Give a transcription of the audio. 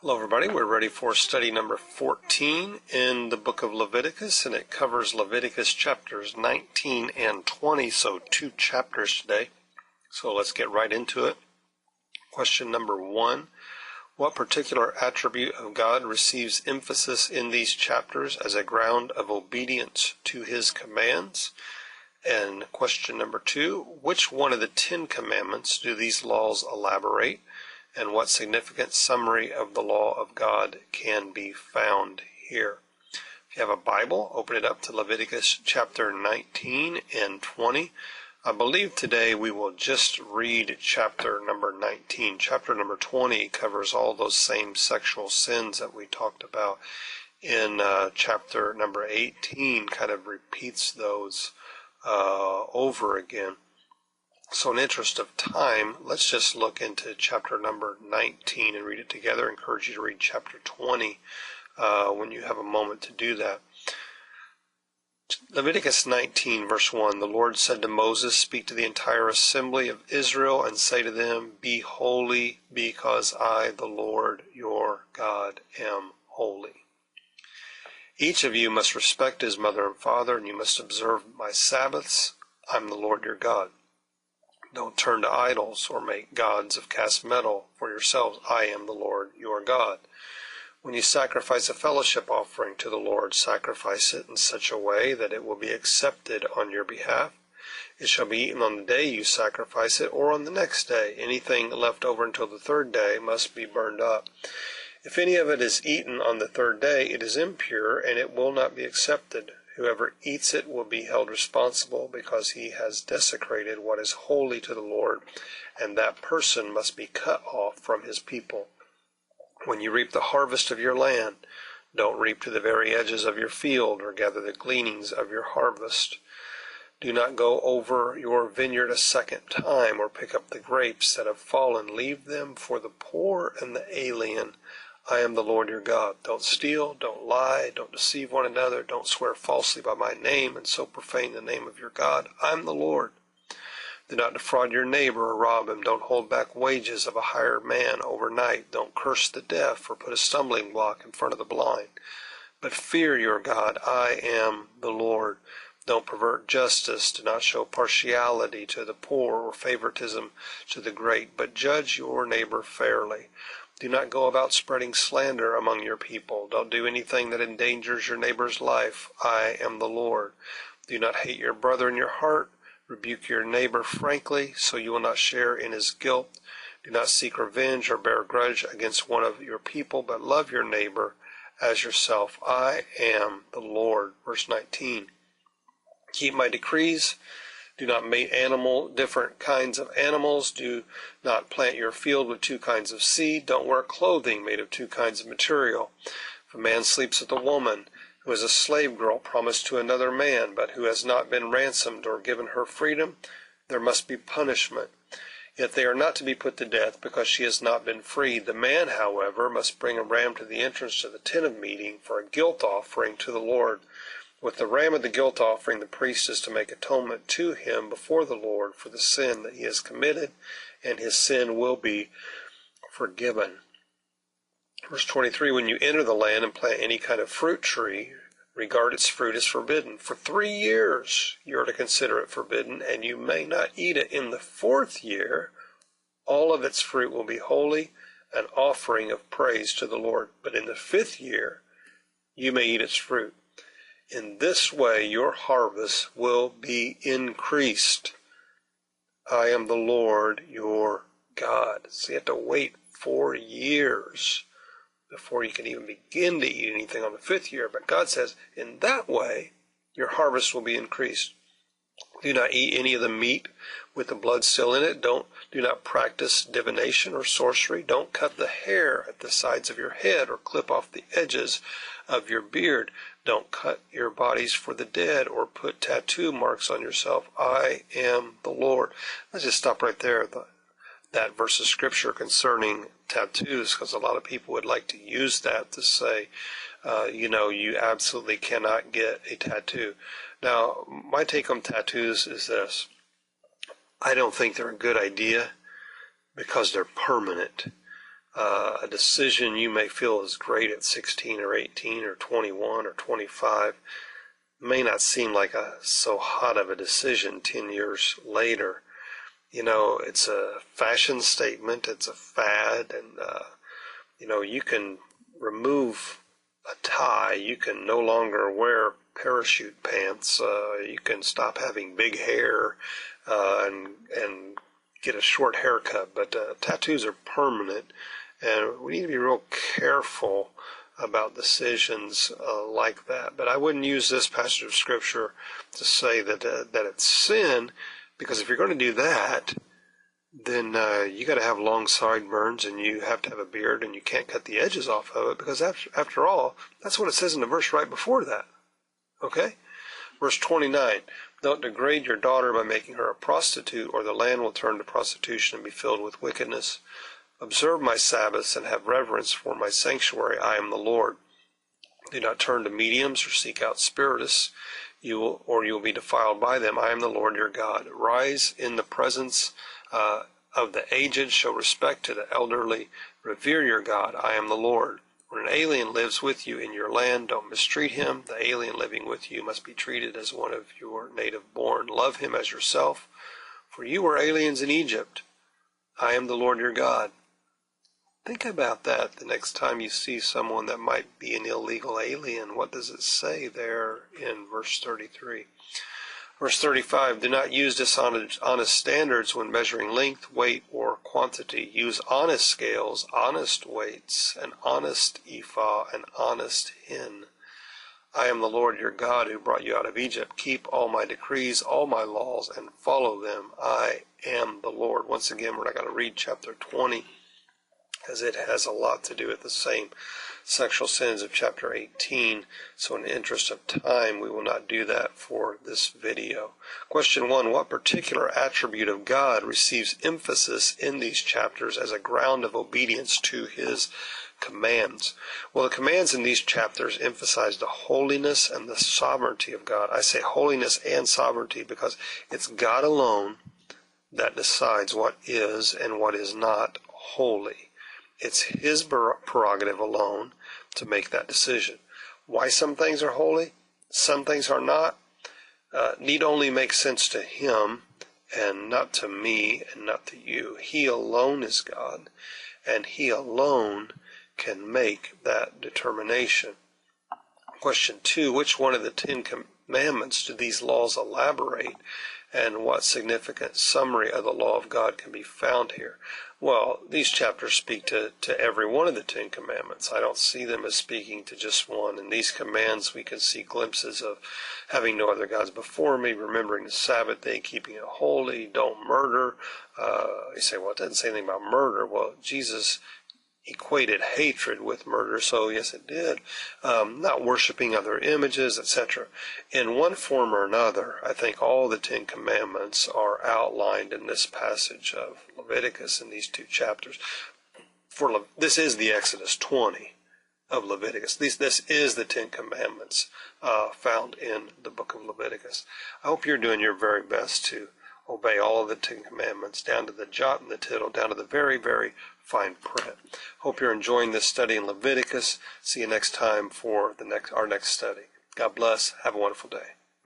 Hello everybody, we're ready for study number 14 in the book of Leviticus, and it covers Leviticus chapters 19 and 20, so 2 chapters today. So let's get right into it. Question number 1, what particular attribute of God receives emphasis in these chapters as a ground of obedience to his commands? And question number 2, which one of the 10 commandments do these laws elaborate? And what significant summary of the law of God can be found here? If you have a Bible, open it up to Leviticus chapter 19 and 20. I believe today we will just read chapter number 19. Chapter number 20 covers all those same sexual sins that we talked about in chapter number 18, kind of repeats those over again. So in the interest of time, let's just look into chapter number 19 and read it together. I encourage you to read chapter 20 when you have a moment to do that. Leviticus 19 verse 1, the Lord said to Moses, speak to the entire assembly of Israel and say to them, be holy because I, the Lord your God, am holy. Each of you must respect his mother and father, and you must observe my Sabbaths. I'm the Lord your God. Don't turn to idols or make gods of cast metal for yourselves. I am the Lord your God. When you sacrifice a fellowship offering to the Lord, sacrifice it in such a way that it will be accepted on your behalf. It shall be eaten on the day you sacrifice it or on the next day. Anything left over until the third day must be burned up. If any of it is eaten on the third day, it is impure and it will not be accepted. Whoever eats it will be held responsible because he has desecrated what is holy to the Lord, and that person must be cut off from his people. When you reap the harvest of your land, don't reap to the very edges of your field or gather the gleanings of your harvest. Do not go over your vineyard a second time or pick up the grapes that have fallen. Leave them for the poor and the alien. I am the Lord your God. Don't steal, don't lie, don't deceive one another, don't swear falsely by my name and so profane the name of your God. I'm the Lord. Do not defraud your neighbor or rob him. Don't hold back wages of a hired man overnight. Don't curse the deaf or put a stumbling block in front of the blind. But fear your God. I am the Lord. Don't pervert justice. Do not show partiality to the poor or favoritism to the great, but judge your neighbor fairly. Do not go about spreading slander among your people. Don't do anything that endangers your neighbor's life. I am the Lord. Do not hate your brother in your heart. Rebuke your neighbor frankly, so you will not share in his guilt. Do not seek revenge or bear a grudge against one of your people, but love your neighbor as yourself. I am the Lord. Verse 19. Keep my decrees. Do not mate different kinds of animals. Do not plant your field with 2 kinds of seed. Don't wear clothing made of 2 kinds of material. If a man sleeps with a woman who is a slave girl promised to another man, but who has not been ransomed or given her freedom, there must be punishment. Yet they are not to be put to death because she has not been freed. The man, however, must bring a ram to the entrance to the tent of meeting for a guilt offering to the Lord. With the ram of the guilt offering, the priest is to make atonement to him before the Lord for the sin that he has committed, and his sin will be forgiven. Verse 23, when you enter the land and plant any kind of fruit tree, regard its fruit as forbidden. For 3 years you are to consider it forbidden, and you may not eat it. In the 4th year, all of its fruit will be holy, an offering of praise to the Lord. But in the 5th year, you may eat its fruit. In this way your harvest will be increased. I am the Lord your God. So you have to wait 4 years before you can even begin to eat anything on the 5th year. But God says, in that way, your harvest will be increased. Do not eat any of the meat with the blood still in it. Do not practice divination or sorcery. Don't cut the hair at the sides of your head or clip off the edges of your beard. Don't cut your bodies for the dead or put tattoo marks on yourself. I am the Lord. Let's just stop right there. That verse of scripture concerning tattoos, because a lot of people would like to use that to say, you absolutely cannot get a tattoo. Now, my take on tattoos is this. I don't think they're a good idea because they're permanent. A decision you may feel is great at 16 or 18 or 21 or 25 may not seem like so hot of a decision 10 years later. It's a fashion statement, it's a fad, and, you can remove a tie, you can no longer wear parachute pants, you can stop having big hair, and get a short haircut, but tattoos are permanent, and we need to be real careful about decisions like that. But I wouldn't use this passage of Scripture to say that it's sin, because if you're going to do that, then you got to have long sideburns, and you have to have a beard, and you can't cut the edges off of it, because after all, that's what it says in the verse right before that. Okay? Verse 29, don't degrade your daughter by making her a prostitute, or the land will turn to prostitution and be filled with wickedness. Observe my Sabbaths and have reverence for my sanctuary. I am the Lord. Do not turn to mediums or seek out spiritists, you will be defiled by them. I am the Lord your God. Rise in the presence of the aged, show respect to the elderly, revere your God. I am the Lord. When an alien lives with you in your land, don't mistreat him. The alien living with you must be treated as one of your native born. Love him as yourself, for you were aliens in Egypt. I am the Lord your God. Think about that the next time you see someone that might be an illegal alien. What does it say there in verse 33? Verse 35, do not use dishonest standards when measuring length, weight, or quantity. Use honest scales, honest weights, an honest ephah, an honest hin. I am the Lord your God who brought you out of Egypt. Keep all my decrees, all my laws, and follow them. I am the Lord. Once again, we're not going to read chapter 20, because it has a lot to do with the same sexual sins of chapter 18. So in the interest of time, we will not do that for this video. Question 1, what particular attribute of God receives emphasis in these chapters as a ground of obedience to his commands? Well, the commands in these chapters emphasize the holiness and the sovereignty of God. I say holiness and sovereignty because it's God alone that decides what is and what is not holy. It's his prerogative alone to make that decision. Why some things are holy, some things are not, need only make sense to him and not to me and not to you. He alone is God, and he alone can make that determination. Question 2, which one of the 10 commandments do these laws elaborate, and what significant summary of the law of God can be found here? Well, these chapters speak to every one of the 10 commandments. I don't see them as speaking to just one. In these commands, we can see glimpses of having no other gods before me, remembering the Sabbath day, keeping it holy, don't murder. You say, well, it doesn't say anything about murder. Well, Jesus equated hatred with murder, so yes, it did. Not worshiping other images, etc. In one form or another, I think all the 10 commandments are outlined in this passage of Leviticus in these 2 chapters. This is the Exodus 20 of Leviticus. This is the 10 commandments found in the book of Leviticus. I hope you're doing your very best to obey all of the 10 commandments, down to the jot and the tittle, down to the very, very fine print. Hope you're enjoying this study in Leviticus. See you next time for our next study. God bless. Have a wonderful day.